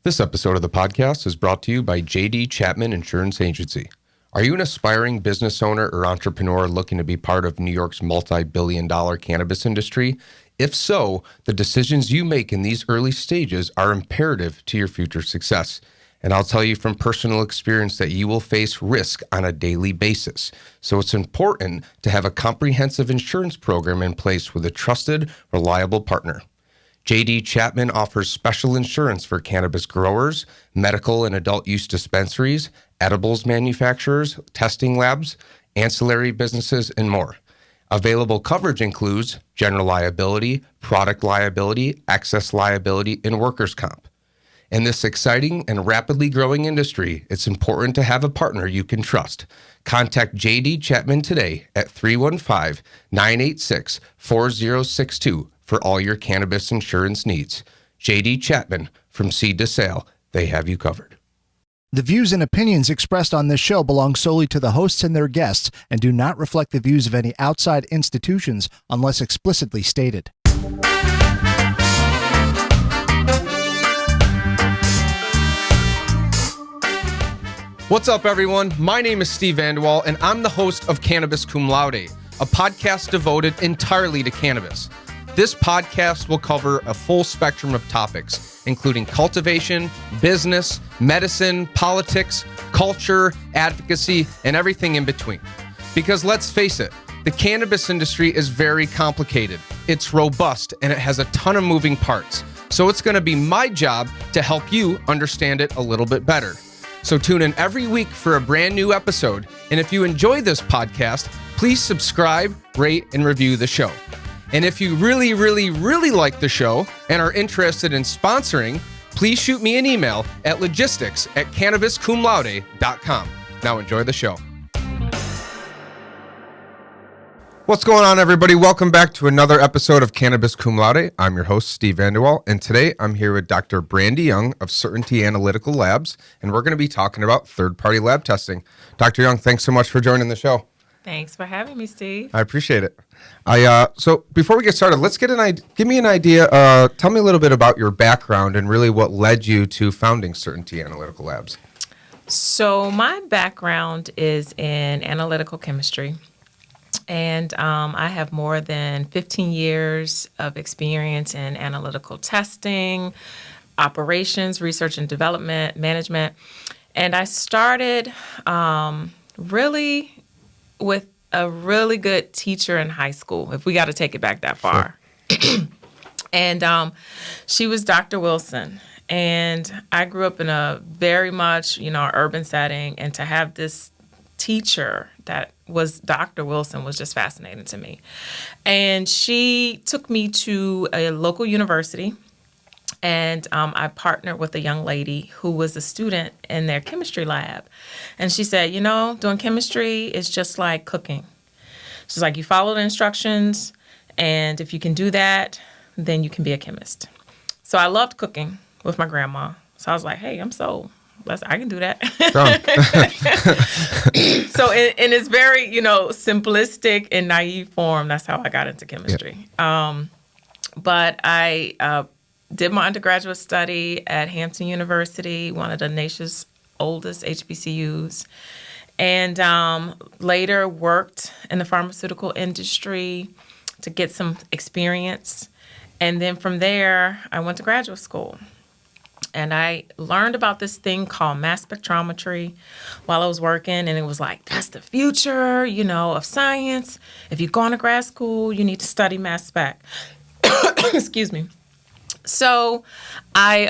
This episode of the podcast is brought to you by J.D. Chapman Insurance Agency. Are you an aspiring business owner or entrepreneur looking to be part of New York's multi-billion-dollar cannabis industry? If so, the decisions you make in these early stages are imperative to your future success. And I'll tell you from personal experience that you will face risk on a daily basis. So it's important to have a comprehensive insurance program in place with a trusted, reliable partner. J.D. Chapman offers special insurance for cannabis growers, medical and adult use dispensaries, edibles manufacturers, testing labs, ancillary businesses, and more. Available coverage includes general liability, product liability, excess liability, and workers' comp. In this exciting and rapidly growing industry, it's important to have a partner you can trust. Contact J.D. Chapman today at 315-986-4062 for all your cannabis insurance needs. J.D. Chapman, from seed to sale, they have you covered. The views and opinions expressed on this show belong solely to the hosts and their guests and do not reflect the views of any outside institutions unless explicitly stated. What's up, everyone? My name is Steve Vanderwall, and I'm the host of Cannabis Cum Laude, a podcast devoted entirely to cannabis. This podcast will cover a full spectrum of topics, including cultivation, business, medicine, politics, culture, advocacy, and everything in between. Because let's face it, the cannabis industry is very complicated. It's robust, and it has a ton of moving parts. So it's going to be my job to help you understand it a little bit better. So tune in every week for a brand new episode. And if you enjoy this podcast, please subscribe, rate, and review the show. And if you really, really, really like the show and are interested in sponsoring, please shoot me an email at logistics@cannabiscumlaude.com. Now enjoy the show. What's going on, everybody? Welcome back to another episode of Cannabis Cum Laude. I'm your host, Steve Vanderwall, and today I'm here with Dr. Brandy Young of Certainty Analytical Labs, and we're going to be talking about third-party lab testing. Dr. Young, thanks so much for joining the show. Thanks for having me, Steve. I appreciate it. So before we get started, give me an idea. Tell me a little bit about your background and really what led you to founding Certainty Analytical Labs. So my background is in analytical chemistry, and I have more than 15 years of experience in analytical testing, operations, research and development, management, and I started really with a really good teacher in high school, if we got to take it back that far. Sure. And she was Dr. Wilson. And I grew up in a very much, urban setting. And to have this teacher that was Dr. Wilson was just fascinating to me. And she took me to a local university. And I partnered with a young lady who was a student in their chemistry lab. And she said, doing chemistry is just like cooking. She's like, you follow the instructions, and if you can do that, then you can be a chemist. So I loved cooking with my grandma. So I was like, hey, I'm sold. I can do that. So in its very, simplistic and naive form, that's how I got into chemistry. Yep. But I did my undergraduate study at Hampton University, one of the nation's oldest HBCUs, and later worked in the pharmaceutical industry to get some experience. And then from there, I went to graduate school. And I learned about this thing called mass spectrometry while I was working. And it was like, that's the future, of science. If you go on to grad school, you need to study mass spec. Excuse me. So I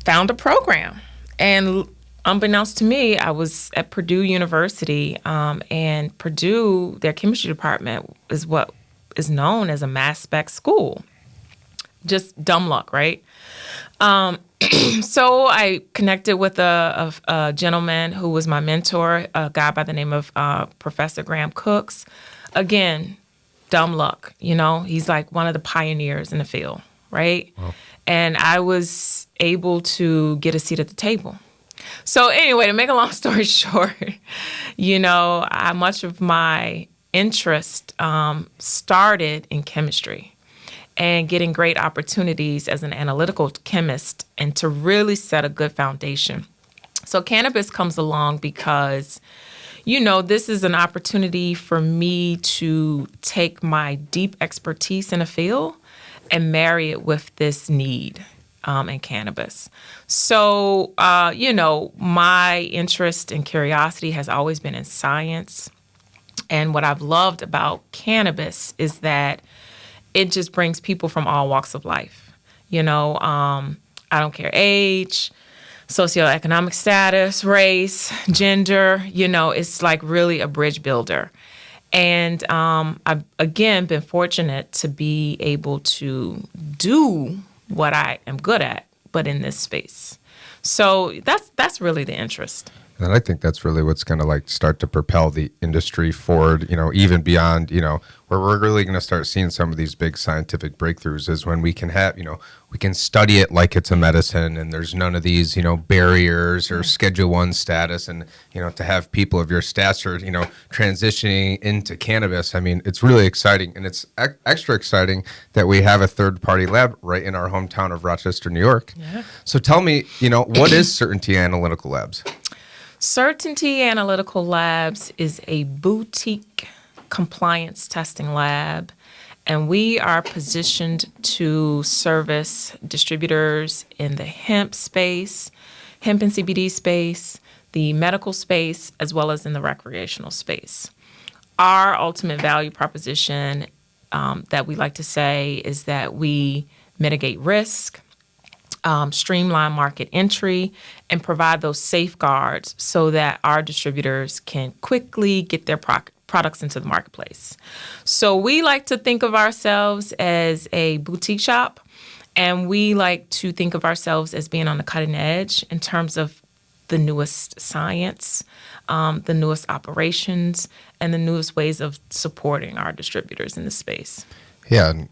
found a program, and unbeknownst to me, I was at Purdue University, and Purdue, their chemistry department is what is known as a mass spec school. Just dumb luck, right? So I connected with a gentleman who was my mentor, a guy by the name of Professor Graham Cooks. Again, dumb luck, he's like one of the pioneers in the field. Right? Wow. And I was able to get a seat at the table. So anyway, to make a long story short, much of my interest started in chemistry. and getting great opportunities as an analytical chemist and to really set a good foundation. So cannabis comes along because, this is an opportunity for me to take my deep expertise in a field and marry it with this need in cannabis. So, my interest and curiosity has always been in science. And what I've loved about cannabis is that it just brings people from all walks of life. I don't care age, socioeconomic status, race, gender, it's like really a bridge builder. And I've, again, been fortunate to be able to do what I am good at, but in this space. So that's really the interest. And I think that's really what's going to like start to propel the industry forward, even beyond, where we're really going to start seeing some of these big scientific breakthroughs is when we can have, we can study it like it's a medicine and there's none of these, barriers or Schedule 1 status. And, to have people of your stature, transitioning into cannabis, I mean, it's really exciting. And it's extra exciting that we have a third-party lab right in our hometown of Rochester, New York. Yeah. So tell me, what is Certainty Analytical Labs? Certainty Analytical Labs is a boutique compliance testing lab, and we are positioned to service distributors in the hemp space, hemp and CBD space, the medical space, as well as in the recreational space. Our ultimate value proposition that we like to say is that we mitigate risk, streamline market entry, and provide those safeguards so that our distributors can quickly get their products into the marketplace. So we like to think of ourselves as a boutique shop, and we like to think of ourselves as being on the cutting edge in terms of the newest science, the newest operations, and the newest ways of supporting our distributors in the space. Yeah, and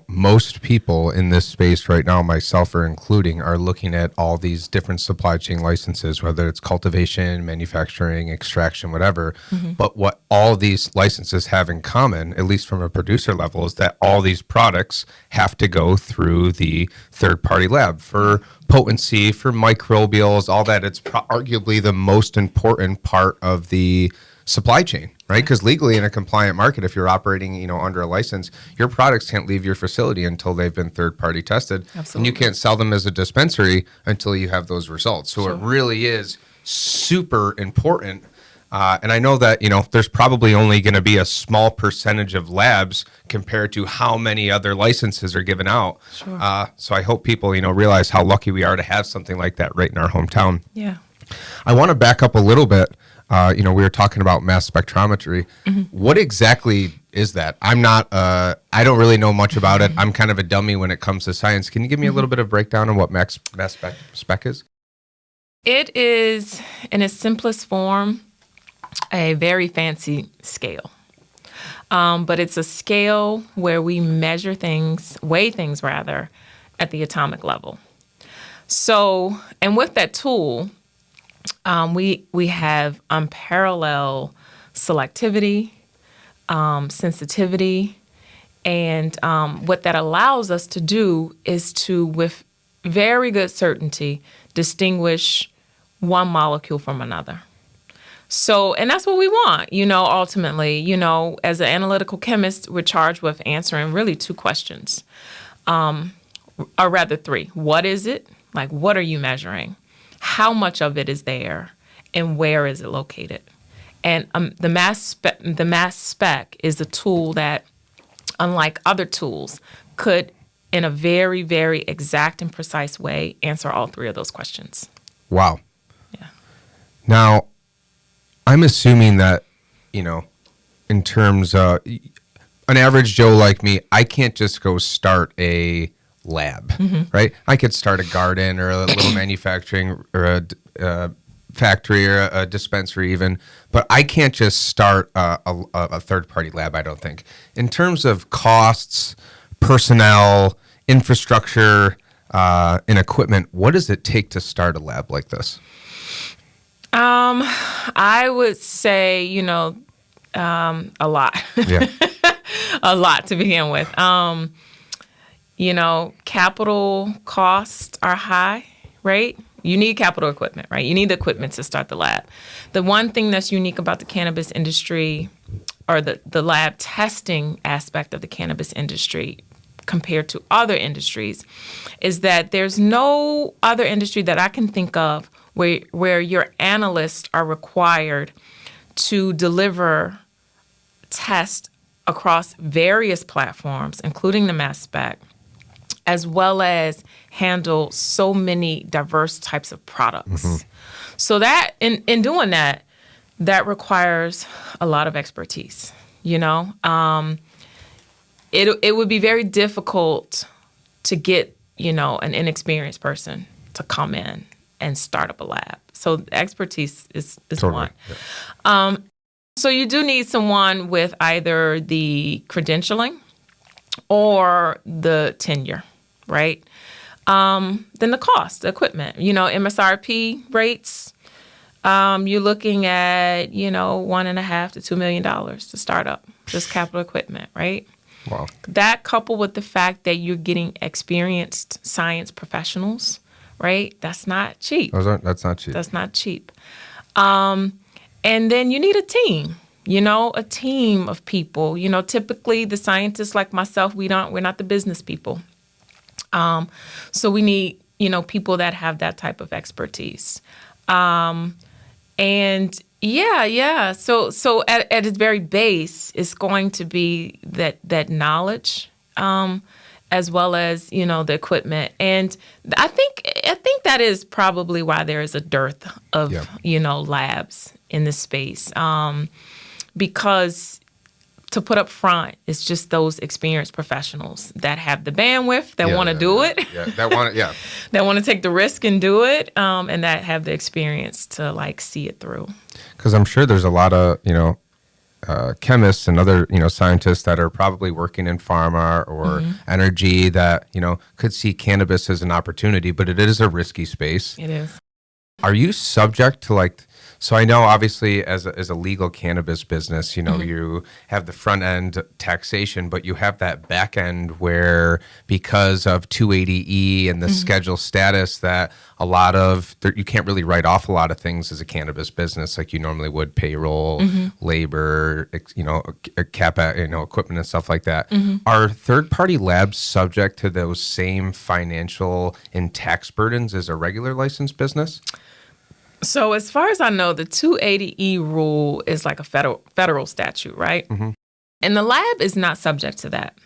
most people in this space right now, myself or including, are looking at all these different supply chain licenses, whether it's cultivation, manufacturing, extraction, whatever. Mm-hmm. But what all these licenses have in common, at least from a producer level, is that all these products have to go through the third-party lab for potency, for microbials, all that. It's arguably the most important part of the supply chain, right? Because legally in a compliant market, if you're operating, under a license, your products can't leave your facility until they've been third-party tested. Absolutely. And you can't sell them as a dispensary until you have those results. So It really is super important. And I know that, there's probably only going to be a small percentage of labs compared to how many other licenses are given out. Sure. So I hope people, realize how lucky we are to have something like that right in our hometown. Yeah. I want to back up a little bit. We were talking about mass spectrometry. Mm-hmm. What exactly is that? I don't really know much about it. I'm kind of a dummy when it comes to science. Can you give me a little bit of breakdown on what mass spec is? It is, in its simplest form, a very fancy scale. But it's a scale where we measure things, weigh things rather, at the atomic level. So, and with that tool, we have unparalleled selectivity, sensitivity, and what that allows us to do is to, with very good certainty, distinguish one molecule from another. So, and that's what we want, ultimately, as an analytical chemist, we're charged with answering really two questions, or rather three. What is it? Like, what are you measuring? How much of it is there, and where is it located? And the mass spec is a tool that, unlike other tools, could, in a very, very exact and precise way, answer all three of those questions. Wow. Yeah. Now, I'm assuming that, in terms of an average Joe like me, I can't just go start a lab, mm-hmm. right? I could start a garden or a little manufacturing or a factory or a dispensary even, but I can't just start a third-party lab, I don't think. In terms of costs, personnel, infrastructure, and equipment, what does it take to start a lab like this? I would say, a lot. Yeah. A lot to begin with. capital costs are high, right? You need capital equipment, right? You need the equipment to start the lab. The one thing that's unique about the cannabis industry, or the lab testing aspect of the cannabis industry compared to other industries, is that there's no other industry that I can think of where your analysts are required to deliver tests across various platforms, including the mass spec, as well as handle so many diverse types of products. So that in doing that requires a lot of expertise. It would be very difficult to get an inexperienced person to come in and start up a lab. So expertise is Totally. one. Yeah. So you do need someone with either the credentialing or the tenure, right? Then the cost, the equipment, MSRP rates, you're looking at, $1.5 to $2 million to start up just capital equipment, right? Wow. That coupled with the fact that you're getting experienced science professionals, right? That's not cheap. That's not cheap. That's not cheap. And then you need a team, a team of people. Typically the scientists like myself, we're not the business people. So we need, people that have that type of expertise. And yeah. So at its very base, it's going to be that knowledge, as well as, the equipment. And I think that is probably why there is a dearth of, labs in this space. Because to put up front, it's just those experienced professionals that have the bandwidth, that want to do it. Yeah, that want it, that want to take the risk and do it, and that have the experience to see it through. Because I'm sure there's a lot of, chemists and other, scientists that are probably working in pharma or energy that, could see cannabis as an opportunity, but it is a risky space. It is. Are you subject to so I know obviously as a legal cannabis business, you have the front end taxation, but you have that back end where because of 280E and the schedule status that a lot of, you can't really write off a lot of things as a cannabis business like you normally would, payroll, labor, equipment and stuff like that. Are third-party labs subject to those same financial and tax burdens as a regular licensed business? So as far as I know, the 280E rule is like a federal statute, right? And the lab is not subject to that.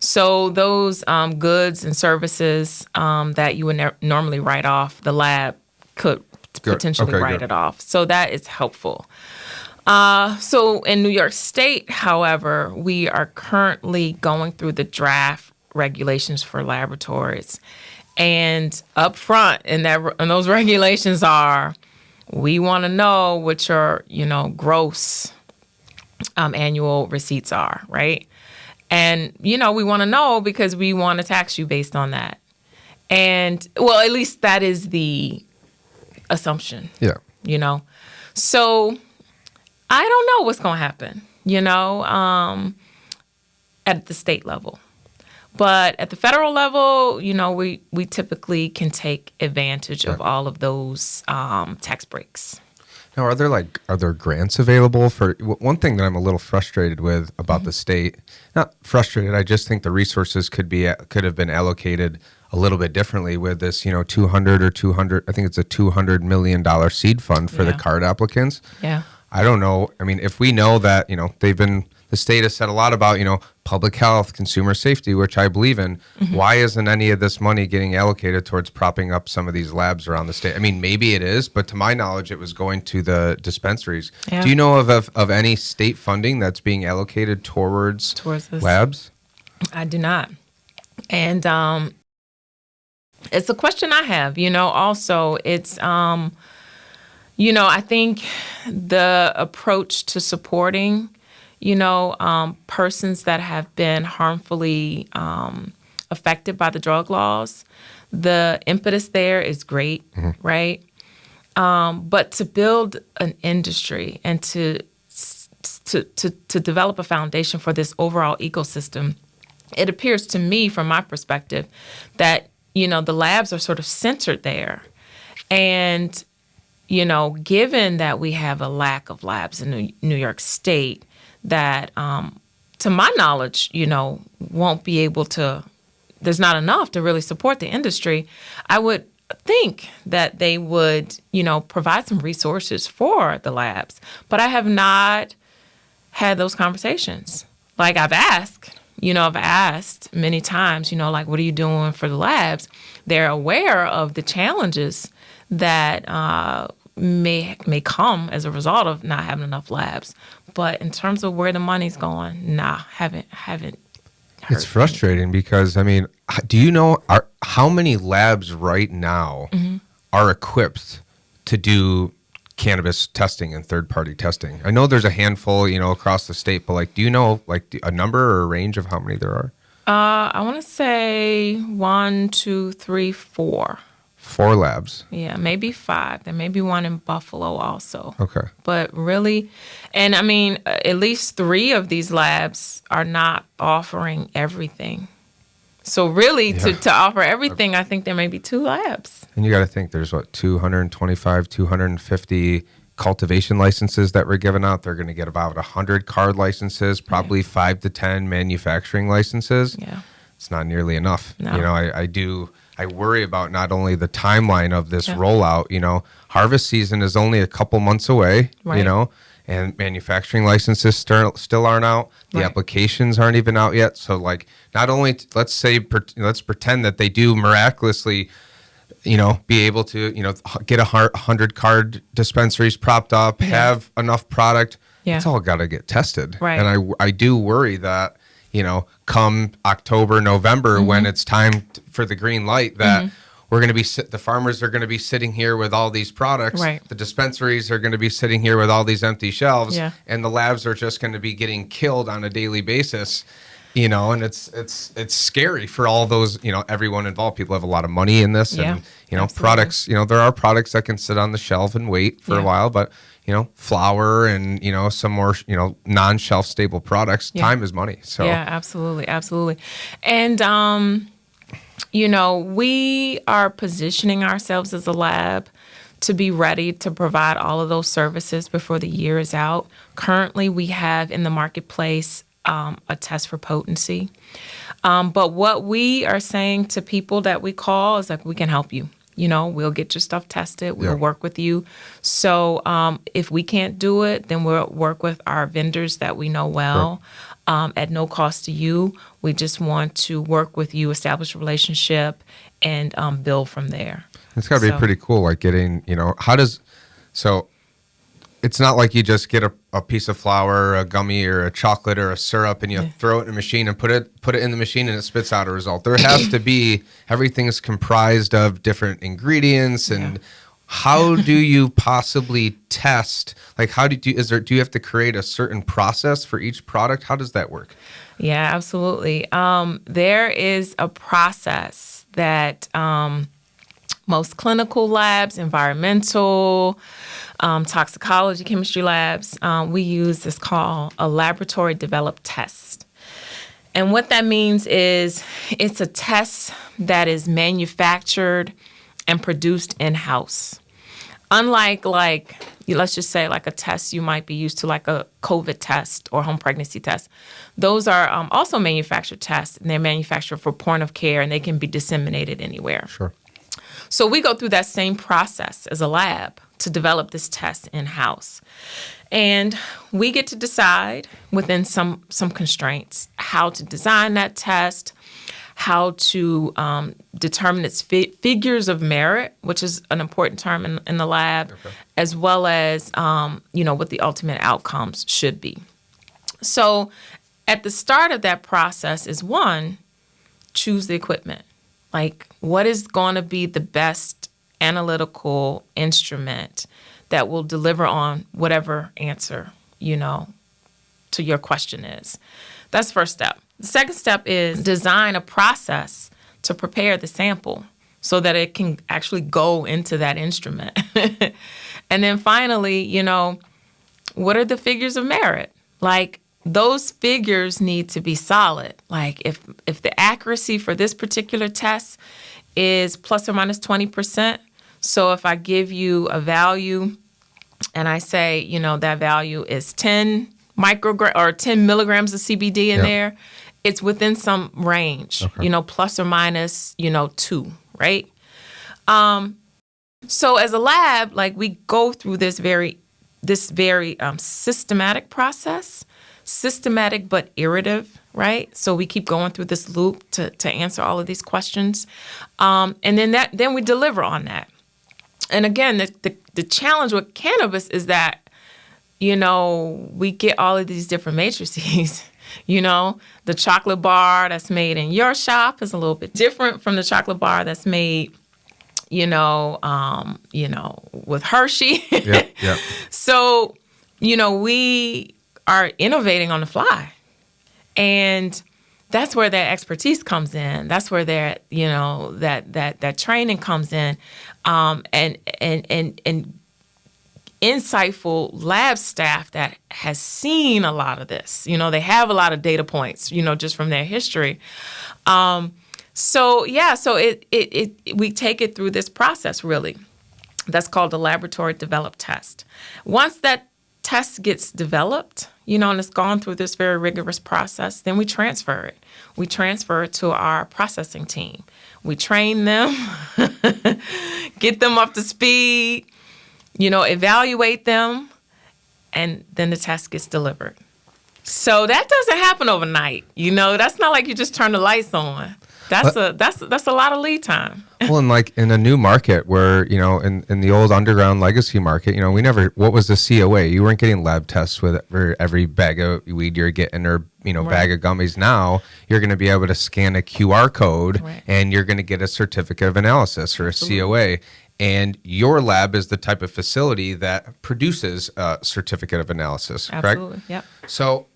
So those goods and services that you would normally write off, the lab could potentially write it off. So that is helpful. So in New York State, however, we are currently going through the draft regulations for laboratories. And up front and those regulations are, we want to know what your, gross annual receipts are, right? And, we want to know because we want to tax you based on that. And, well, at least that is the assumption. Yeah. So I don't know what's going to happen, at the state level. But at the federal level, we typically can take advantage of all of those tax breaks. Now, are there grants available for one thing that I'm a little frustrated with about the state? Not frustrated. I just think the resources could have been allocated a little bit differently with this, 200. I think it's a $200 million seed fund for the card applicants. Yeah. I don't know. I mean, if we know that, the state has said a lot about, public health, consumer safety, which I believe in. Why isn't any of this money getting allocated towards propping up some of these labs around the state? I mean, maybe it is, but to my knowledge, it was going to the dispensaries. Yeah. Do you know of any state funding that's being allocated towards this labs? I do not. And it's a question I have, also it's, I think the approach to supporting persons that have been harmfully affected by the drug laws, the impetus there is great, right? But to build an industry and to develop a foundation for this overall ecosystem it appears to me, from my perspective, that, the labs are sort of centered there. And, given that we have a lack of labs in New York State that, to my knowledge, won't be able to, there's not enough to really support the industry, I would think that they would, provide some resources for the labs. But I have not had those conversations. Like I've asked many times, like, what are you doing for the labs? They're aware of the challenges that may come as a result of not having enough labs. But in terms of where the money's going, haven't heard. It's frustrating because, do you know how many labs right now are equipped to do cannabis testing and third-party testing? I know there's a handful, across the state, but do you know a number or a range of how many there are? I want to say 1, 2, 3, 4. 4 labs. Yeah, maybe 5. There may be one in Buffalo also. Okay. But really, and at least 3 of these labs are not offering everything. So really, to offer everything, I think there may be 2 labs. And you got to think there's 225, 250 cultivation licenses that were given out. They're going to get about 100 card licenses, probably 5 to 10 manufacturing licenses. Yeah. It's not nearly enough. No. I worry about not only the timeline of this rollout, harvest season is only a couple months away, Right. And manufacturing licenses still aren't out. The Right. applications aren't even out yet. So not only, let's pretend that they do miraculously, be able to, get 100 card dispensaries propped up, have enough product. Yeah. It's all got to get tested. Right. And I do worry that, come October, November, when it's time for the green light, that we're going to be, the farmers are going to be sitting here with all these products. Right. The dispensaries are going to be sitting here with all these empty shelves. Yeah. And the labs are just going to be getting killed on a daily basis. And it's scary for all those, everyone involved. People have a lot of money in this, and absolutely. products. There are products that can sit on the shelf and wait for a while, but flour and some more non-shelf stable products. Yeah. Time is money. So Yeah, absolutely, and we are positioning ourselves as a lab to be ready to provide all of those services before the year is out. Currently, we have in the marketplace a test for potency. But what we are saying to people that we call is we can help you. We'll get your stuff tested. We'll work with you. So if we can't do it, then we'll work with our vendors that we know well at no cost to you. We just want to work with you, establish a relationship, and build from there. It's got to be pretty cool, getting, so it's not like you just get a piece of flour, a gummy, or a chocolate, or a syrup, and you throw it in a machine and put it in the machine, and it spits out a result. There has to be, everything is comprised of different ingredients, and how do you possibly test? Do you have to create a certain process for each product? How does that work? Yeah, absolutely. There is a process that most clinical labs, environmental, toxicology, chemistry labs, we use this called a laboratory developed test. And what that means is it's a test that is manufactured and produced in-house. Unlike let's just say a test you might be used to, like a COVID test or home pregnancy test. Those are also manufactured tests, and they're manufactured for point of care, and they can be disseminated anywhere. Sure. So we go through that same process as a lab to develop this test in-house. And we get to decide within some constraints how to design that test, how to determine its figures of merit, which is an important term in the lab, as well as, what the ultimate outcomes should be. So at the start of that process is, one, choose the equipment. What is going to be the best analytical instrument that will deliver on whatever answer, to your question is. That's the first step. The second step is design a process to prepare the sample so that it can actually go into that instrument. And then finally, what are the figures of merit? those figures need to be solid. Like if the accuracy for this particular test is plus or minus 20%, so if I give you a value and I say, you know, that value is 10 microgram or 10 milligrams of CBD in there, it's within some range, you know, plus or minus, you know, 2, right? So as a lab, like we go through this very systematic process, systematic but iterative, right? So we keep going through this loop to answer all of these questions, and then we deliver on that. And again, the challenge with cannabis is that, you know, we get all of these different matrices. You know, the chocolate bar that's made in your shop is a little bit different from the chocolate bar that's made, you know, with Hershey. Yeah. So, you know, we are innovating on the fly, and that's where that expertise comes in. That's where that, you know, that training comes in, and insightful lab staff that has seen a lot of this. You know, they have a lot of data points, you know, just from their history. So we take it through this process, really. That's called the laboratory developed test. Once that test gets developed, you know, and it's gone through this very rigorous process, then we transfer it. We transfer it to our processing team. We train them, get them up to speed, you know, evaluate them, and then the test gets delivered. So that doesn't happen overnight. You know, that's not like you just turn the lights on. That's a lot of lead time. Well, and like in a new market where, you know, in the old underground legacy market, you know, what was the COA? You weren't getting lab tests with every bag of weed you're getting or, you know, bag of gummies. Now you're going to be able to scan a QR code and you're going to get a certificate of analysis or a COA. And your lab is the type of facility that produces a certificate of analysis, correct? Absolutely, yep. So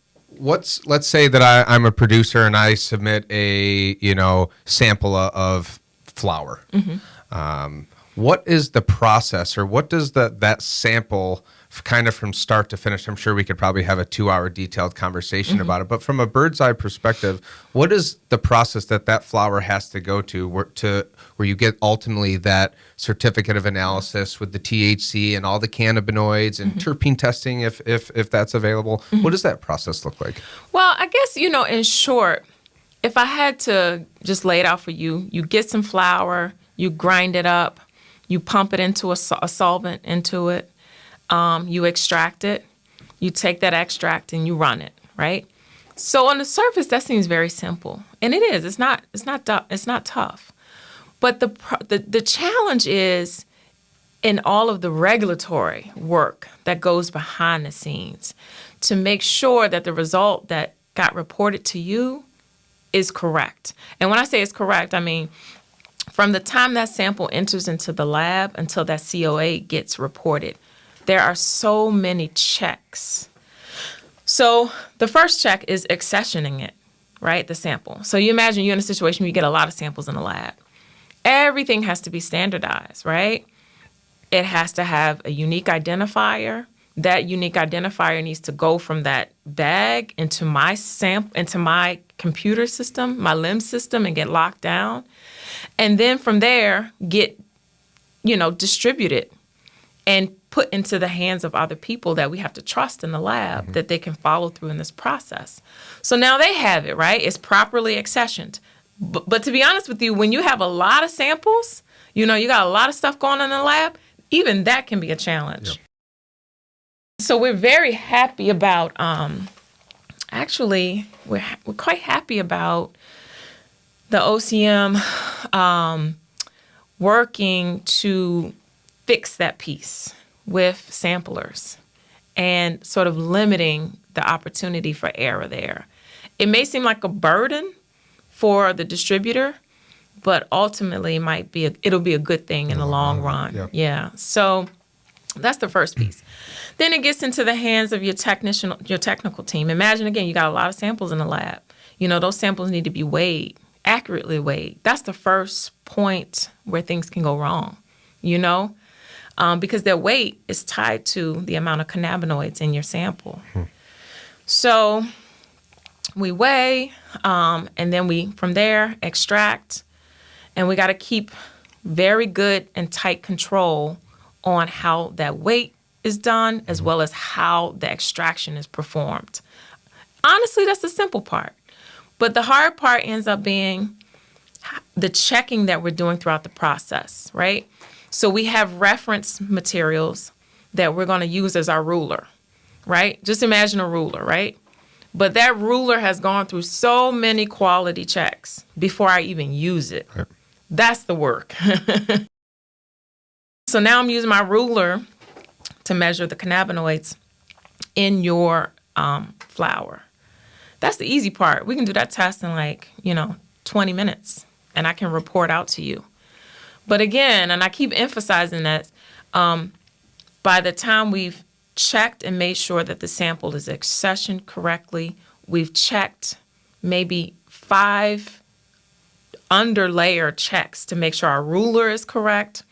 let's say that I'm a producer and I submit a, you know, sample of flour. What is the process, or what does that sample kind of from start to finish? I'm sure we could probably have a 2-hour detailed conversation about it, but from a bird's eye perspective, what is the process that flour has to go to where you get ultimately that certificate of analysis with the THC and all the cannabinoids and terpene testing if that's available? What does that process look like? Well, I guess, you know, in short, if I had to just lay it out for you, you get some flour, you grind it up, you pump it into a solvent into it, you extract it, you take that extract and you run it, right? So on the surface, that seems very simple, and it is. It's not tough. But the challenge is in all of the regulatory work that goes behind the scenes to make sure that the result that got reported to you is correct. And when I say it's correct, I mean from the time that sample enters into the lab until that COA gets reported, there are so many checks. So the first check is accessioning it, right, the sample. So you imagine you're in a situation where you get a lot of samples in the lab. Everything has to be standardized, right? It has to have a unique identifier. That unique identifier needs to go from that bag into my computer system, my LIMS system, and get locked down. And then from there, get, you know, distributed and put into the hands of other people that we have to trust in the lab that they can follow through in this process. So now they have it, right? It's properly accessioned. But to be honest with you, when you have a lot of samples, you know, you got a lot of stuff going on in the lab, even that can be a challenge. Yep. So we're very happy about, actually, we're quite happy about the OCM working to fix that piece with samplers and sort of limiting the opportunity for error there. It may seem like a burden for the distributor, but ultimately it'll be a good thing in the long run. Yep. Yeah. So that's the first piece. Then it gets into the hands of your technical team. Imagine, again, you got a lot of samples in the lab. You know, those samples need to be weighed, accurately weighed. That's the first point where things can go wrong, you know, because their weight is tied to the amount of cannabinoids in your sample. So we weigh, and then we, from there, extract. And we got to keep very good and tight control on how that weight is done, as well as how the extraction is performed. Honestly, that's the simple part. But the hard part ends up being the checking that we're doing throughout the process, right? So we have reference materials that we're going to use as our ruler, right? Just imagine a ruler, right? But that ruler has gone through so many quality checks before I even use it. Right. That's the work. So now I'm using my ruler to measure the cannabinoids in your flour. That's the easy part. We can do that test in 20 minutes, and I can report out to you. But again, and I keep emphasizing that, by the time we've checked and made sure that the sample is accessioned correctly, we've checked maybe 5 underlayer checks to make sure our ruler is correct.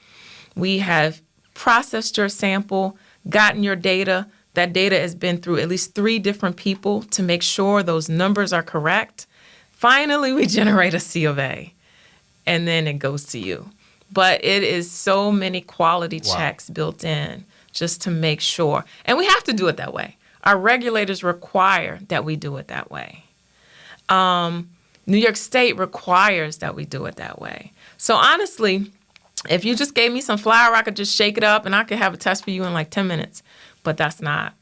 We have processed your sample, gotten your data. That data has been through at least 3 different people to make sure those numbers are correct. Finally, we generate a C of A, and then it goes to you. But it is so many quality checks built in just to make sure. And we have to do it that way. Our regulators require that we do it that way. New York State requires that we do it that way. So honestly, if you just gave me some flour, I could just shake it up and I could have a test for you in like 10 minutes. But that's not.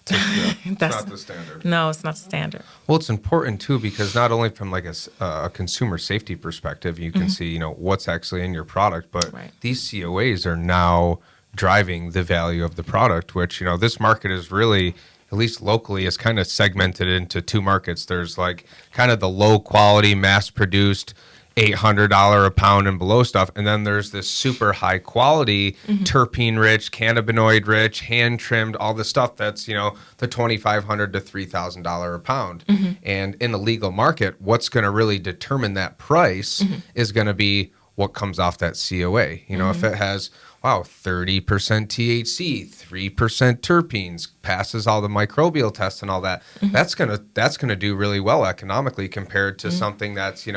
It's not the standard. No, it's not the standard. Well, it's important too because not only from like a consumer safety perspective, you can see what's actually in your product, but these COAs are now driving the value of the product. Which this market is really, at least locally, is kind of segmented into 2 markets. There's like kind of the low quality, mass produced, $800 a pound and below stuff. And then there's this super high quality, terpene rich, cannabinoid rich, hand trimmed, all the stuff that's, the $2,500 to $3,000 a pound. And in the legal market, what's going to really determine that price is going to be what comes off that COA. If it has, 30% THC, 3% terpenes, passes all the microbial tests and all that, that's gonna do really well economically compared to something that's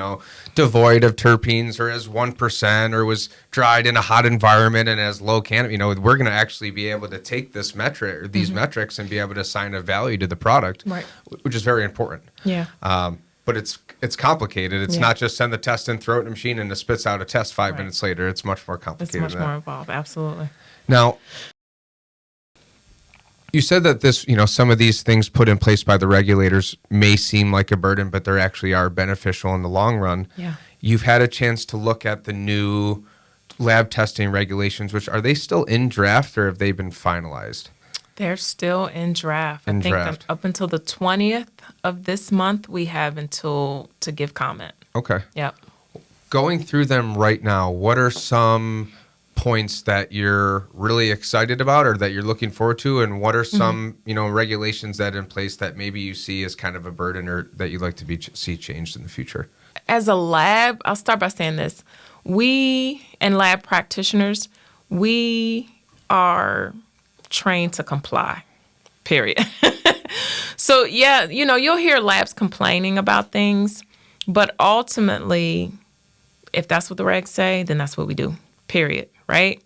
devoid of terpenes or has 1% or was dried in a hot environment and has low cannabis. We're gonna actually be able to take this metric or these metrics and be able to assign a value to the product, which is very important. Yeah. But it's complicated. It's not just send the test in, throw it in a machine, and it spits out a test 5 minutes later. It's much more complicated. It's much more involved. Absolutely. Now, you said that this, some of these things put in place by the regulators may seem like a burden, but they actually are beneficial in the long run. Yeah. You've had a chance to look at the new lab testing regulations, which are they still in draft or have they been finalized? They're still in draft. I think up until the 20th of this month, we have until to give comment. Okay. Yep. Going through them right now, what are some points that you're really excited about or that you're looking forward to? And what are some, regulations that in place that maybe you see as kind of a burden or that you'd like to see changed in the future? As a lab, I'll start by saying this. We and lab practitioners, we are trained to comply, period. So yeah, you'll hear labs complaining about things, but ultimately, if that's what the regs say, then that's what we do, period, right?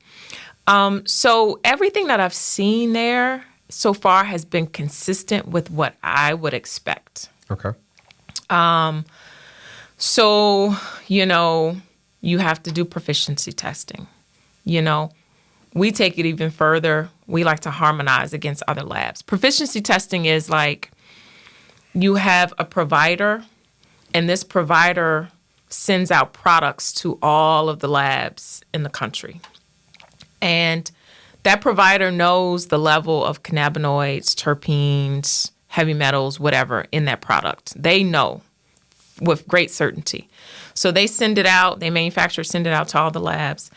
So everything that I've seen there so far has been consistent with what I would expect. Okay. So, you have to do proficiency testing, We take it even further. We like to harmonize against other labs. Proficiency testing is like you have a provider, and this provider sends out products to all of the labs in the country. And that provider knows the level of cannabinoids, terpenes, heavy metals, whatever in that product. They know with great certainty. So they send it out, they manufacture, send it out to all the labs,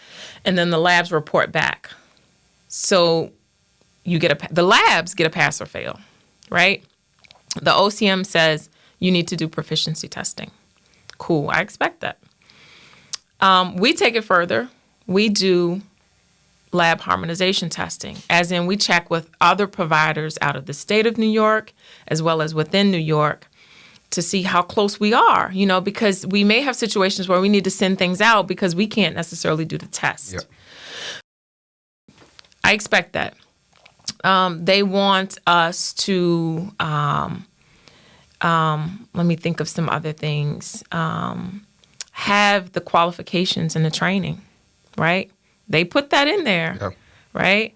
and then the labs report back. So the labs get a pass or fail, right? The OCM says you need to do proficiency testing. Cool, I expect that. We take it further. We do lab harmonization testing, as in we check with other providers out of the state of New York as well as within New York to see how close we are, because we may have situations where we need to send things out because we can't necessarily do the test. Yep. I expect that. They want us to, let me think of some other things, have the qualifications and the training, right? They put that in there, Yep. right?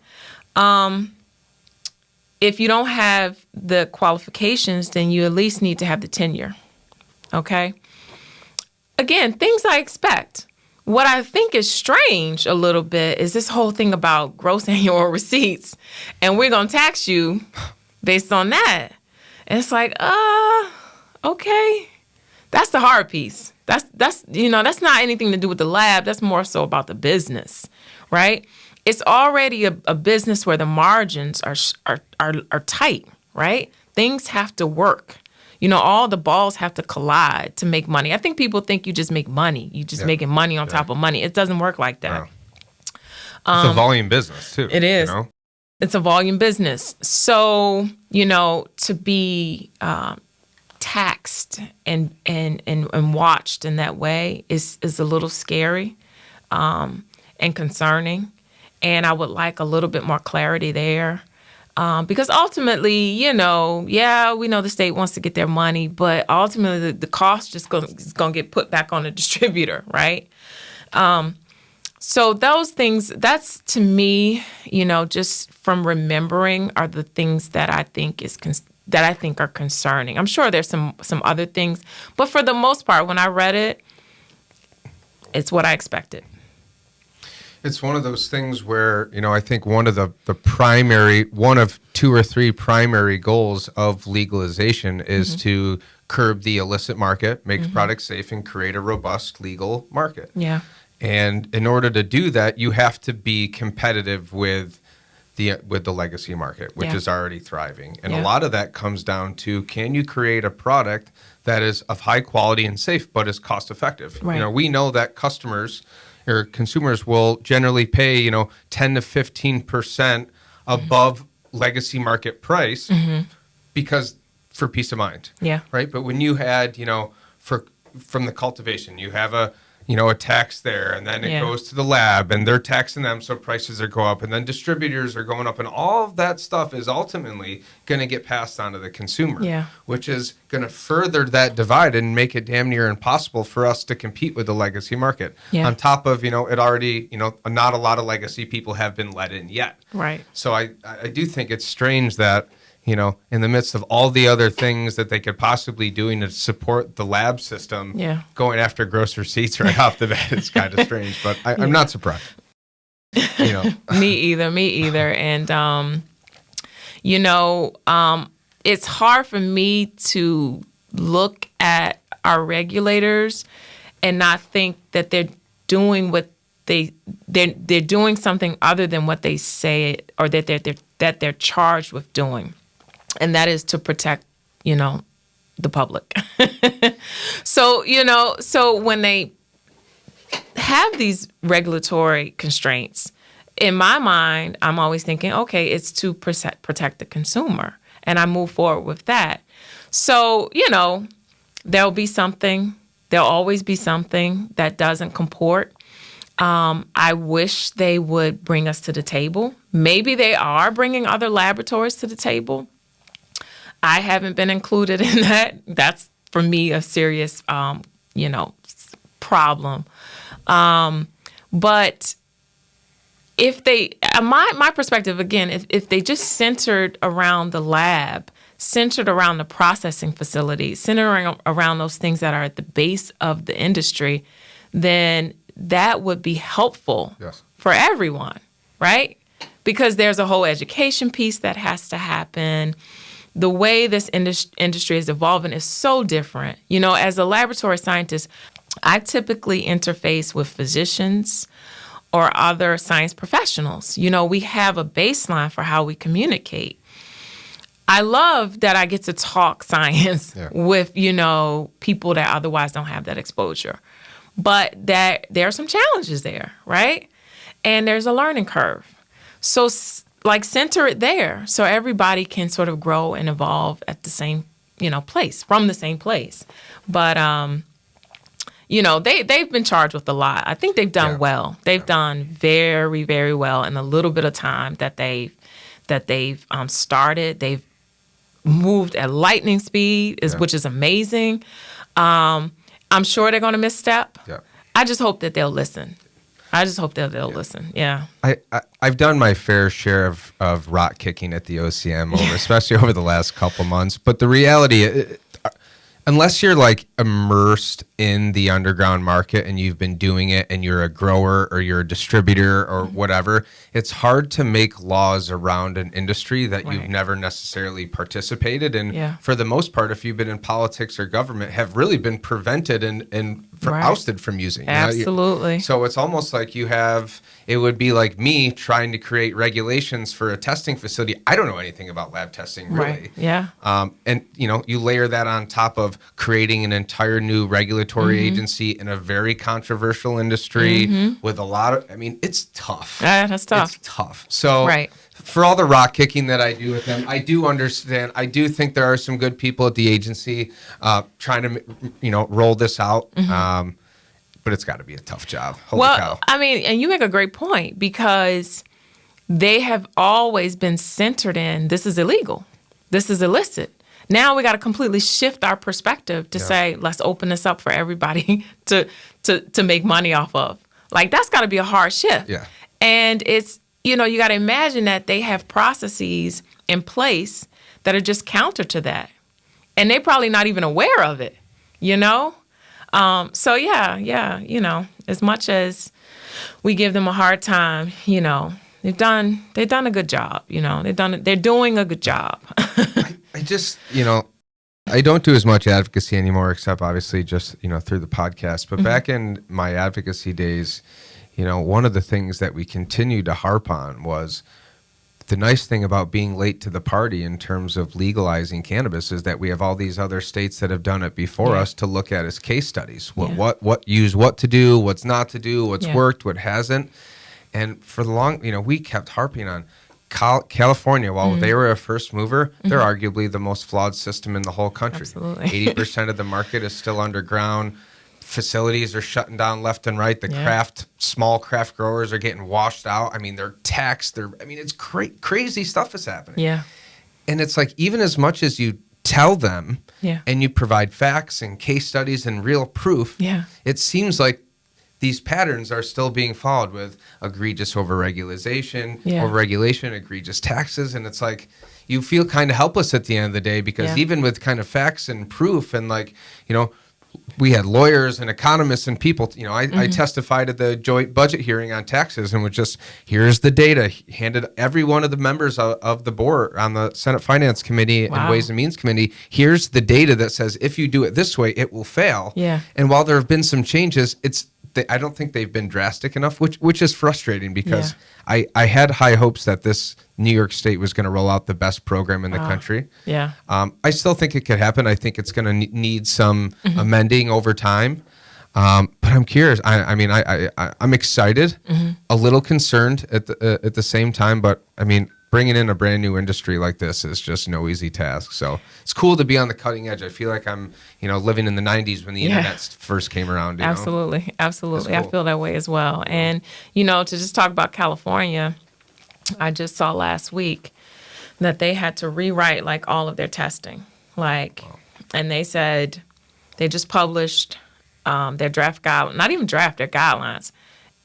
If you don't have the qualifications, then you at least need to have the tenure, okay? Again, things I expect. What I think is strange a little bit is this whole thing about gross annual receipts, and we're going to tax you based on that. And it's like, okay. That's the hard piece. That's not anything to do with the lab. That's more so about the business, right? It's already a business where the margins are tight, right? Things have to work. All the balls have to collide to make money. I think people think you just make money. You just making money on top of money. It doesn't work like that. No. It's a volume business too. It is. It's a volume business. So, to be taxed and watched in that way is a little scary and concerning. And I would like a little bit more clarity there. Because ultimately, we know the state wants to get their money, but ultimately the cost just is going to get put back on the distributor, right? So those things, that's to me, just from remembering, are the things that I think are concerning. I'm sure there's some other things, but for the most part, when I read it, it's what I expected. It's one of those things where, I think one of one of two or three primary goals of legalization is to curb the illicit market, make products safe, and create a robust legal market. Yeah. And in order to do that, you have to be competitive with the legacy market, which is already thriving. And a lot of that comes down to, can you create a product that is of high quality and safe, but is cost effective? Right. We know that customers or consumers will generally pay, 10 to 15% above legacy market price because for peace of mind. Yeah. Right. But when you had, from the cultivation, you have a tax there, and then it goes to the lab, and they're taxing them, so prices are going up, and then distributors are going up, and all of that stuff is ultimately going to get passed on to the consumer, which is going to further that divide and make it damn near impossible for us to compete with the legacy market. Yeah. On top of, it already, not a lot of legacy people have been let in yet. Right. So I do think it's strange that, in the midst of all the other things that they could possibly doing to support the lab system, going after gross receipts right off the bat is kind of strange, but I'm not surprised. Me either. And, it's hard for me to look at our regulators and not think that they're doing what they're doing something other than what they say or that they're charged with doing. And that is to protect, the public. So when they have these regulatory constraints, in my mind, I'm always thinking, okay, it's to protect the consumer. And I move forward with that. So, there'll always be something that doesn't comport. I wish they would bring us to the table. Maybe they are bringing other laboratories to the table. I haven't been included in that. That's, for me, a serious, problem. But if they, my perspective, again, if they just centered around the lab, centered around the processing facilities, centered around those things that are at the base of the industry, then that would be helpful for everyone, right? Because there's a whole education piece that has to happen. The way this industry is evolving is so different. As a laboratory scientist, I typically interface with physicians or other science professionals. We have a baseline for how we communicate. I love that I get to talk science with, people that otherwise don't have that exposure. But that there are some challenges there, right? And there's a learning curve. So like center it there so everybody can sort of grow and evolve at the same, place, from the same place. But, they've been charged with a lot. I think they've done well. They've done very, very well in a little bit of time that they've started. They've moved at lightning speed, which is amazing. I'm sure they're going to misstep. Yeah. I just hope that they'll listen. They'll listen. Yeah. I've done my fair share of rock kicking at the OCM, especially over the last couple months. But the reality, unless you're like immersed in the underground market and you've been doing it and you're a grower or you're a distributor or whatever, it's hard to make laws around an industry that you've never necessarily participated in. Yeah. For the most part, if you've been in politics or government, have really been prevented and ousted from using. Absolutely. So it's almost like it would be like me trying to create regulations for a testing facility. I don't know anything about lab testing, really. Right. Yeah. And, you layer that on top of creating an entire new regulatory agency in a very controversial industry with a lot of, it's tough. That's tough. It's tough. So for all the rock kicking that I do with them, I do understand. I do think there are some good people at the agency trying to, roll this out. But it's got to be a tough job. Holy cow. And you make a great point because they have always been centered in this is illegal. This is illicit. Now we got to completely shift our perspective to say, let's open this up for everybody to make money off of. Like, that's got to be a hard shift. Yeah. And it's, you got to imagine that they have processes in place that are just counter to that. And they're probably not even aware of it, So as much as we give them a hard time, they've done a good job. They're doing a good job. I just, I don't do as much advocacy anymore, except obviously just, through the podcast. But back in my advocacy days, one of the things that we continued to harp on was the nice thing about being late to the party in terms of legalizing cannabis is that we have all these other states that have done it before us to look at as case studies. What use what to do, what's not to do, what's worked, what hasn't. And for the long, we kept harping on California, while they were a first mover, they're arguably the most flawed system in the whole country. Absolutely. 80% of the market is still underground. Facilities are shutting down left and right. The small craft growers are getting washed out. They're taxed. It's crazy stuff is happening. Yeah. And it's like, even as much as you tell them and you provide facts and case studies and real proof, it seems like these patterns are still being followed with egregious overregulation, egregious taxes. And it's like, you feel kind of helpless at the end of the day because even with kind of facts and proof and we had lawyers and economists and people, I testified at the joint budget hearing on taxes and was just, here's the data, handed every one of the members of the board on the Senate Finance Committee and Ways and Means Committee, here's the data that says if you do it this way, it will fail. Yeah. And while there have been some changes, I don't think they've been drastic enough, which is frustrating because I had high hopes that this New York State was going to roll out the best program in the country. Yeah. I still think it could happen. I think it's going to need some amending over time. But I'm curious. I'm excited, a little concerned at the same time. But bringing in a brand new industry like this is just no easy task. So it's cool to be on the cutting edge. I feel like I'm, living in the 90s when the internet first came around. Absolutely. Absolutely. Cool. I feel that way as well. And, to just talk about California, I just saw last week that they had to rewrite all of their testing. And they said they just published their draft guidelines, not even draft, their guidelines.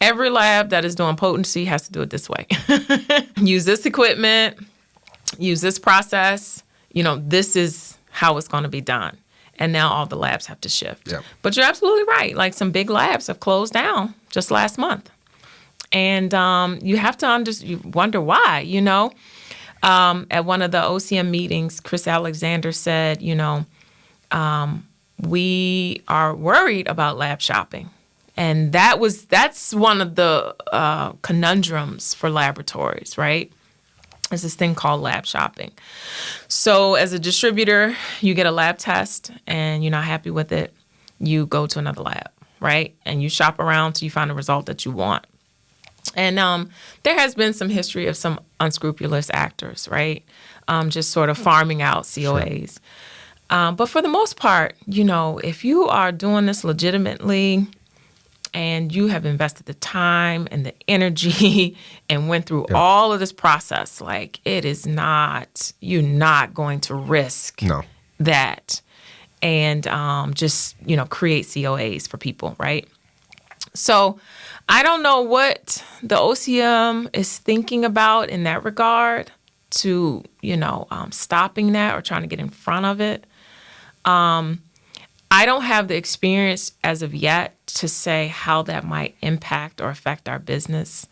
Every lab that is doing potency has to do it this way. Use this equipment, use this process. This is how it's going to be done. And now all the labs have to shift. Yep. But you're absolutely right. Some big labs have closed down just last month. And you have to you wonder why, At one of the OCM meetings, Chris Alexander said, we are worried about lab shopping. And that's one of the conundrums for laboratories, right? There's this thing called lab shopping. So as a distributor, you get a lab test and you're not happy with it, you go to another lab, right? And you shop around till you find a result that you want. And there has been some history of some unscrupulous actors, right? Just sort of farming out COAs. Sure. But for the most part, if you are doing this legitimately and you have invested the time and the energy and went through all of this process, like you're not going to risk that and just, create COAs for people, right? So I don't know what the OCM is thinking about in that regard to, stopping that or trying to get in front of it. I don't have the experience as of yet to say how that might impact or affect our business.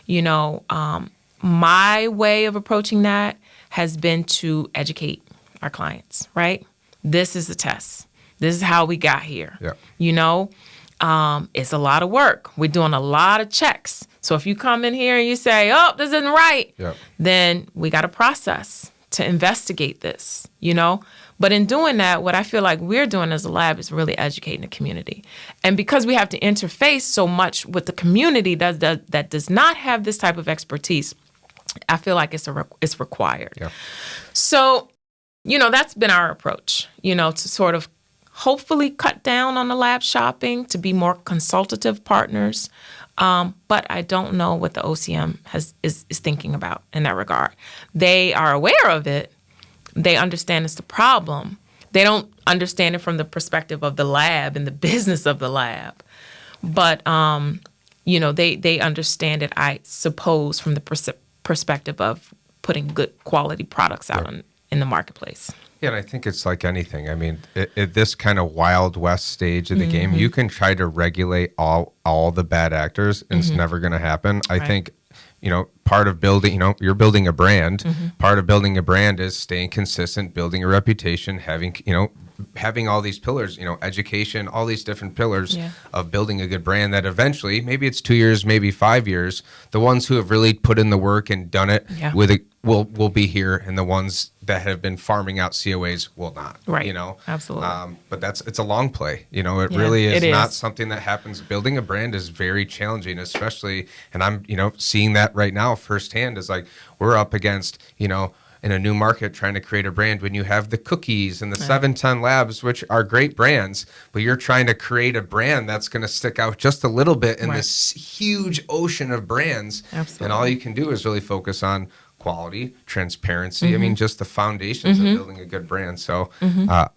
My way of approaching that has been to educate our clients, right? This is the test. This is how we got here. Yeah. It's a lot of work. We're doing a lot of checks. So if you come in here and you say, oh, this isn't right, then we got a process to investigate this, But in doing that, what I feel like we're doing as a lab is really educating the community. And because we have to interface so much with the community that does not have this type of expertise, I feel like it's required. Yeah. So, that's been our approach, to sort of hopefully cut down on the lab shopping, to be more consultative partners. But I don't know what the OCM is thinking about in that regard. They are aware of it. They understand it's the problem. They don't understand it from the perspective of the lab and the business of the lab. But, they understand it, I suppose, from the perspective of putting good quality products out in the marketplace. Yeah, and I think it's like anything. I mean, at this kind of Wild West stage of the game, you can try to regulate all the bad actors, and it's never going to happen. I think, part of building, you're building a brand. Part of building a brand is staying consistent, building a reputation, having all these pillars, education, all these different pillars of building a good brand that eventually, maybe it's 2 years, maybe 5 years, the ones who have really put in the work and done it with it will be here, and the ones that have been farming out COAs will not. Right. Absolutely. But it's a long play. It really is not something that happens. Building a brand is very challenging, especially, and I'm seeing that right now firsthand. Is like we're up against in a new market trying to create a brand when you have the Cookies and the 710 Labs, which are great brands, but you're trying to create a brand that's going to stick out just a little bit in this huge ocean of brands. Absolutely. And all you can do is really focus on quality, transparency. I mean, just the foundations of building a good brand. So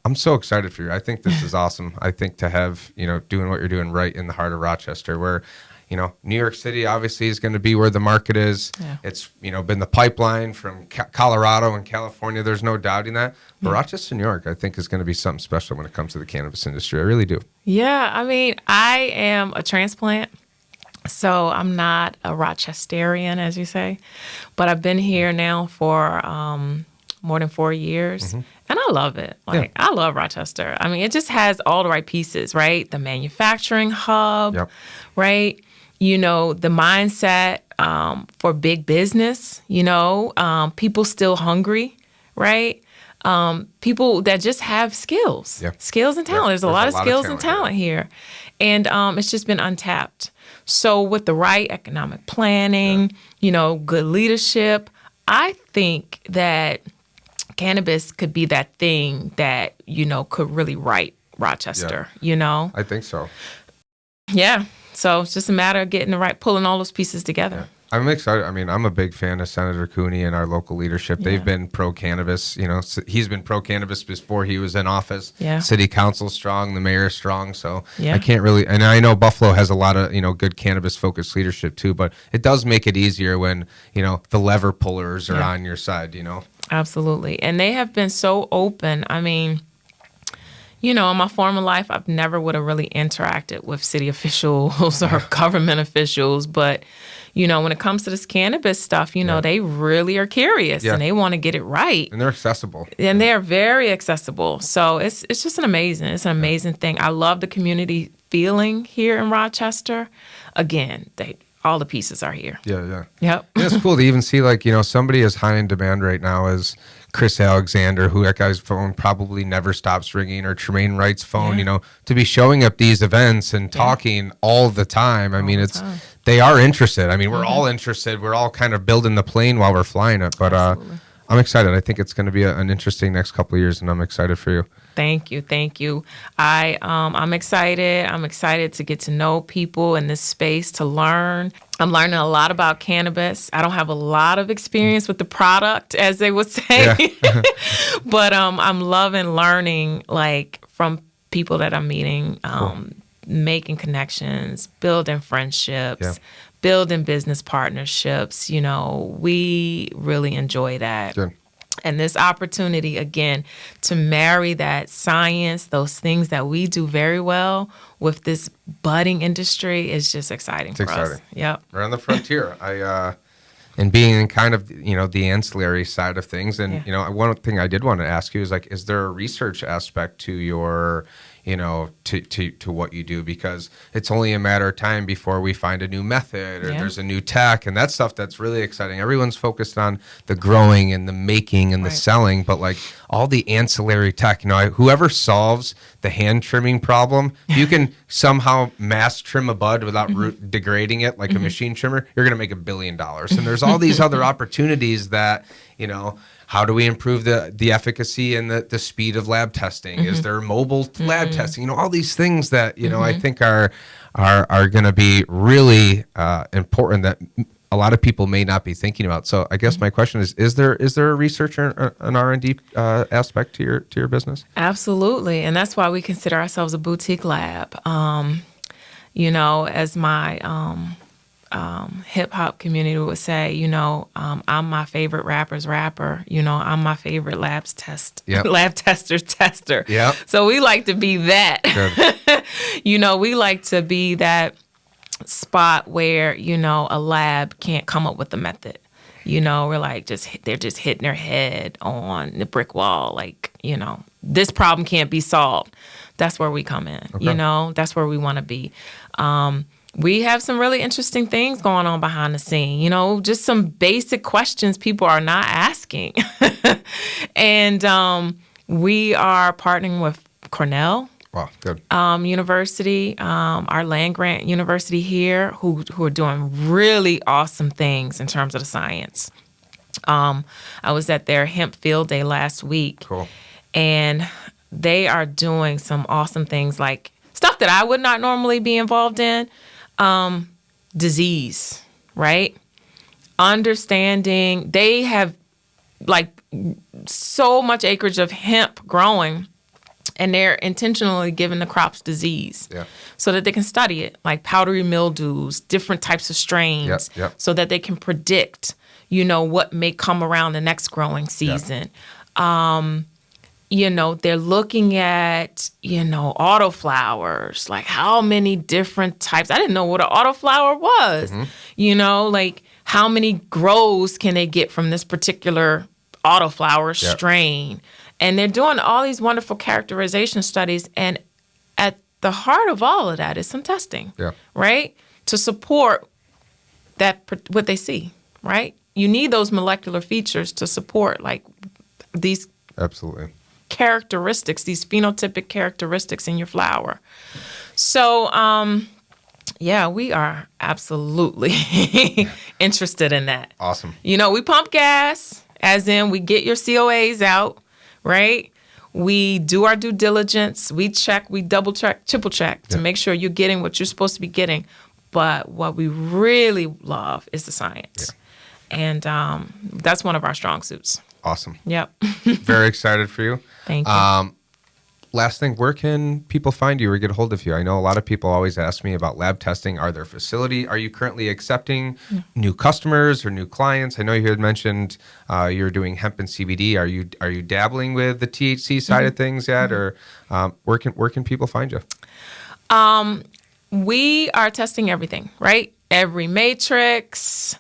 I'm so excited for you. I think this is awesome. I think to have, doing what you're doing right in the heart of Rochester, where New York City obviously is going to be where the market is. Yeah. It's, been the pipeline from Colorado and California. There's no doubting that. But Rochester, New York, I think is going to be something special when it comes to the cannabis industry. I really do. Yeah. I mean, I am a transplant. So I'm not a Rochesterian, as you say, but I've been here now for more than 4 years, and I love it. I love Rochester. I mean, it just has all the right pieces, right? The manufacturing hub, right? The mindset for big business, people still hungry, right? People that just have skills and talent. There's a lot of skills and talent here. And it's just been untapped. So with the right economic planning, good leadership, I think that cannabis could be that thing that, could really right Rochester, I think so. Yeah. So it's just a matter of pulling all those pieces together. Yeah. I'm excited. I mean, I'm a big fan of Senator Cooney and our local leadership. They've been pro-cannabis. He's been pro-cannabis before he was in office. Yeah. City council strong, the mayor strong. So I can't really, and I know Buffalo has a lot of, good cannabis-focused leadership too, but it does make it easier when, the lever pullers are on your side, Absolutely. And they have been so open. I mean, in my former life, I've never would have really interacted with city officials or government officials. But, when it comes to this cannabis stuff, they really are curious and they want to get it right. And they're accessible. And they're very accessible. So it's just an amazing thing. I love the community feeling here in Rochester. Again, they all the pieces are here. Yeah. Yep. And it's cool to even see, like, somebody as high in demand right now as Chris Alexander, who that guy's phone probably never stops ringing, or Tremaine Wright's phone, to be showing up these events and talking all the time. I mean, they are interested. I mean, we're all interested. We're all kind of building the plane while we're flying it. But I'm excited. I think it's going to be an interesting next couple of years, and I'm excited for you. Thank you. I'm excited. I'm excited to get to know people in this space, to learn. I'm learning a lot about cannabis. I don't have a lot of experience with the product, as they would say, but I'm loving learning, like, from people that I'm meeting, making connections, building friendships, building business partnerships. We really enjoy that. Good. And this opportunity, again, to marry that science, those things that we do very well, with this budding industry is just exciting for us. Yep. We're on the frontier. And being in kind of, the ancillary side of things. And, one thing I did want to ask you is, like, is there a research aspect to your, to what you do? Because it's only a matter of time before we find a new method, or there's a new tech, and that's stuff that's really exciting. Everyone's focused on the growing and the making and the selling, but, like, all the ancillary tech, whoever solves the hand trimming problem, you can somehow mass trim a bud without degrading it like a machine trimmer, you're going to make $1 billion. And there's all these other opportunities that, how do we improve the efficacy and the speed of lab testing? Is there mobile lab testing? All these things that, I think are going to be really important that a lot of people may not be thinking about. So I guess my question is there a research or an R&D aspect to your business? Absolutely. And that's why we consider ourselves a boutique lab. As my hip hop community would say, I'm my favorite rapper's rapper. I'm my favorite lab tester's tester. Yep. So we like to be that. We like to be that spot where, a lab can't come up with a method. We're like, they're just hitting their head on the brick wall. Like, this problem can't be solved. That's where we come in. Okay. That's where we want to be. We have some really interesting things going on behind the scene, just some basic questions people are not asking. And we are partnering with Cornell. Wow, good. University, our land grant university here, who are doing really awesome things in terms of the science. I was at their hemp field day last week. Cool. And they are doing some awesome things, like stuff that I would not normally be involved in. Disease, right? Understanding, they have like so much acreage of hemp growing, and they're intentionally giving the crops disease so that they can study it, like powdery mildews, different types of strains, so that they can predict, what may come around the next growing season. They're looking at, autoflowers, like how many different types. I didn't know what an autoflower was, like how many grows can they get from this particular autoflower strain. And they're doing all these wonderful characterization studies. And at the heart of all of that is some testing, right? To support what they see, right? You need those molecular features to support like these characteristics, these phenotypic characteristics in your flower. So, we are absolutely interested in that. Awesome. We pump gas, as in we get your COAs out, right? We do our due diligence. We check, we double check, triple check to make sure you're getting what you're supposed to be getting. But what we really love is the science. And that's one of our strong suits. Awesome. Yep. Very excited for you. Thank you. Last thing, where can people find you or get a hold of you? I know a lot of people always ask me about lab testing. Are you currently accepting new customers or new clients? I know you had mentioned you're doing hemp and CBD. Are you dabbling with the THC side of things yet, or where can people find you? We are testing everything, right? Every matrix,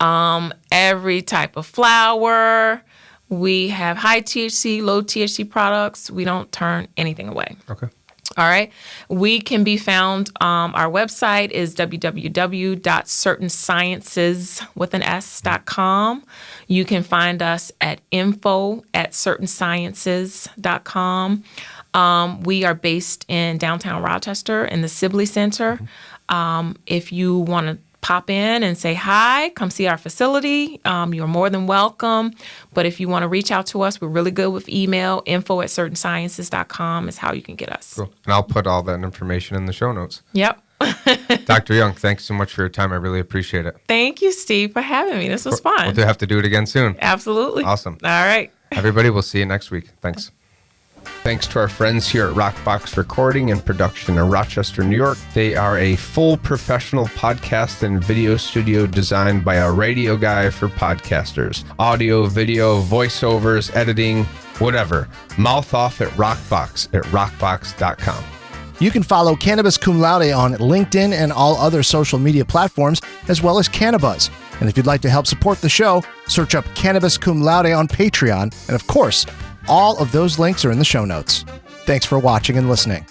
every type of flower. We have high THC, low THC products. We don't turn anything away. Okay. All right. We can be found. Our website is www.certainsciences.com. You can find us at info@certainsciences.com. We are based in downtown Rochester in the Sibley Center. If you want to pop in and say hi, come see our facility, you're more than welcome. But if you want to reach out to us, we're really good with email. info@certainsciences.com is how you can get us. Cool. And I'll put all that information in the show notes. Yep. Dr. Young, thanks so much for your time. I really appreciate it. Thank you, Steve, for having me. This was fun. We'll have to do it again soon. Absolutely. Awesome. All right. Everybody, we'll see you next week. Thanks. Thanks to our friends here at Rockbox Recording and Production in Rochester, New York. They are a full professional podcast and video studio designed by a radio guy for podcasters. Audio, video, voiceovers, editing, whatever. Mouth off at rockbox@rockbox.com. You can follow Cannabis Cum Laude on LinkedIn and all other social media platforms, as well as Cannabis. And if you'd like to help support the show, search up Cannabis Cum Laude on Patreon. And of course, all of those links are in the show notes. Thanks for watching and listening.